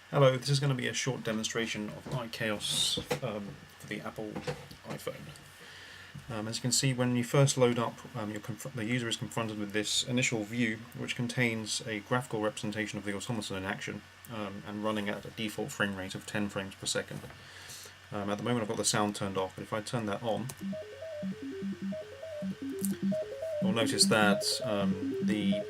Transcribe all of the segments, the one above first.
Hello, this is going to be a short demonstration of iChaOsc for the Apple iPhone. As you can see, when you first load up, the user is confronted with this initial view, which contains a graphical representation of the automaton in action and running at a default frame rate of 10 frames per second. At the moment I've got the sound turned off, but if I turn that on, you'll notice that the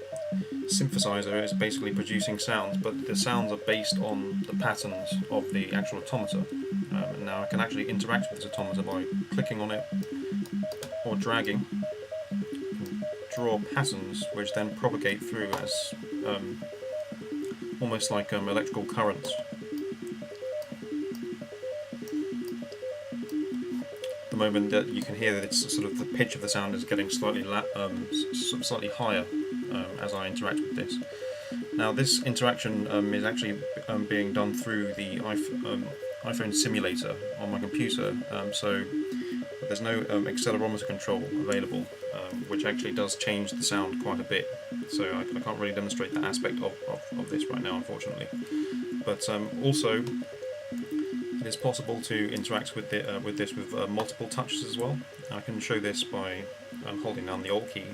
Synthesizer is basically producing sounds, but the sounds are based on the patterns of the actual automata. And now I can actually interact with this automata by clicking on it or dragging, draw patterns which then propagate through as almost like electrical currents. At the moment that you can hear that it's sort of the pitch of the sound is getting slightly higher as I interact with this. Now this interaction is actually being done through the iPhone simulator on my computer, so there's no accelerometer control available, which actually does change the sound quite a bit, so I can't really demonstrate that aspect of this right now, unfortunately. But also it is possible to interact with this with multiple touches as well. I can show this by holding down the Alt key.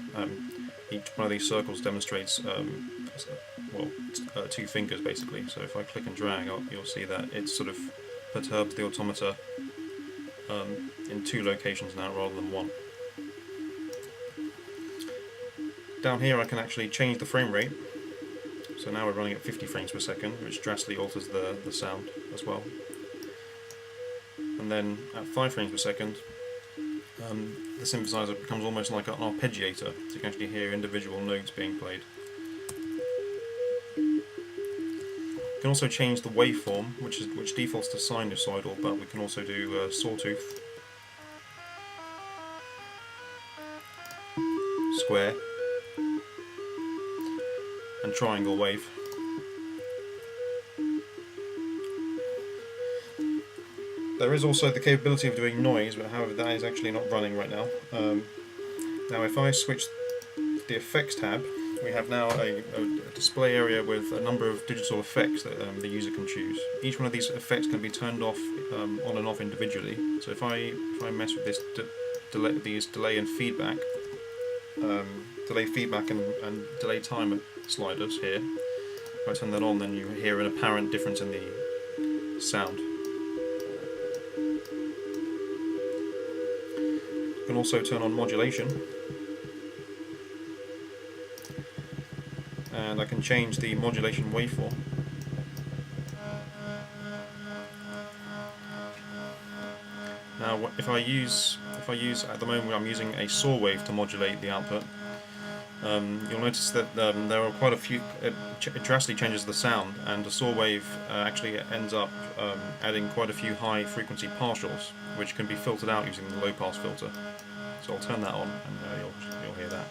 Each one of these circles demonstrates two fingers basically, so if I click and drag, you'll see that it sort of perturbs the automata in two locations now rather than one. Down here I can actually change the frame rate, so now we're running at 50 frames per second, which drastically alters the sound as well. And then at 5 frames per second, the synthesizer becomes almost like an arpeggiator, so you can actually hear individual notes being played. You can also change the waveform, which defaults to sinusoidal, but we can also do sawtooth, square, and triangle wave. There is also the capability of doing noise, but however that is actually not running right now. Now if I switch the effects tab, we have now a display area with a number of digital effects that the user can choose. Each one of these effects can be turned off on and off individually. So if I mess with this delay and feedback, and delay time sliders here, if I turn that on, then you hear an apparent difference in the sound. You can also turn on modulation, and I can change the modulation waveform. Now if I use at the moment I'm using a saw wave to modulate the output, you'll notice that there are quite a few, it drastically changes the sound, and the saw wave actually ends up adding quite a few high frequency partials, which can be filtered out using the low pass filter. So I'll turn that on and you'll hear that.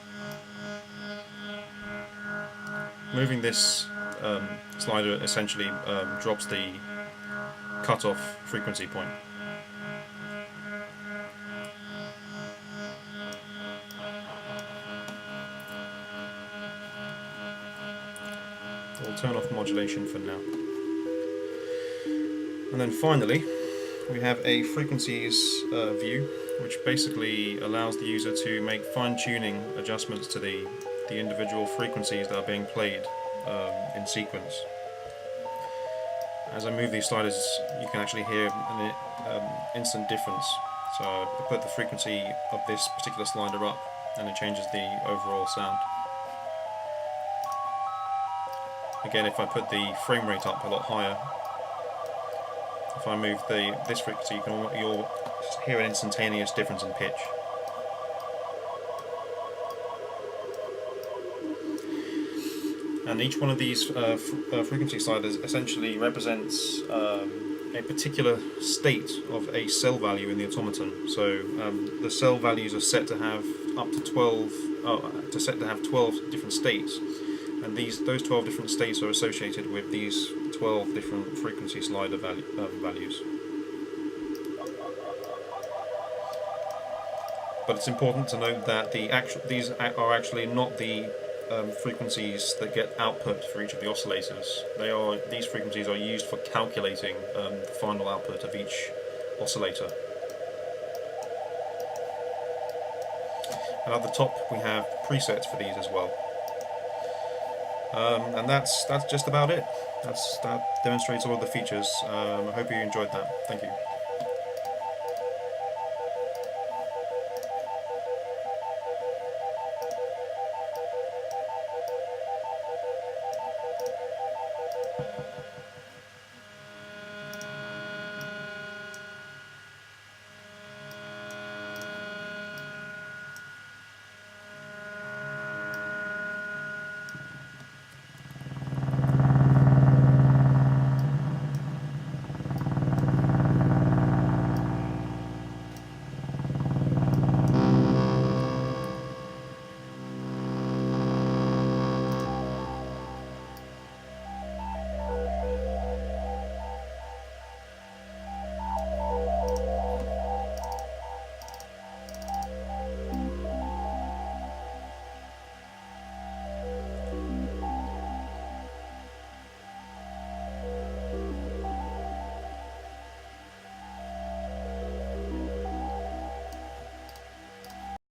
Moving this slider essentially drops the cutoff frequency point. We'll turn off modulation for now. And then finally, we have a frequencies view, which basically allows the user to make fine-tuning adjustments to the individual frequencies that are being played in sequence. As I move these sliders, you can actually hear an instant difference. So I put the frequency of this particular slider up, and it changes the overall sound. Again, if I put the frame rate up a lot higher, if I move this frequency, you'll hear an instantaneous difference in pitch. And each one of these frequency sliders essentially represents a particular state of a cell value in the automaton. So the cell values are set to have up to 12, set to have 12 different states, and those 12 different states are associated with these 12 different frequency slider values. But it's important to note that these are actually not the frequencies that get output for each of the oscillators. These frequencies are used for calculating the final output of each oscillator. And at the top we have presets for these as well. And that's just about it. That demonstrates all of the features. I hope you enjoyed that. Thank you.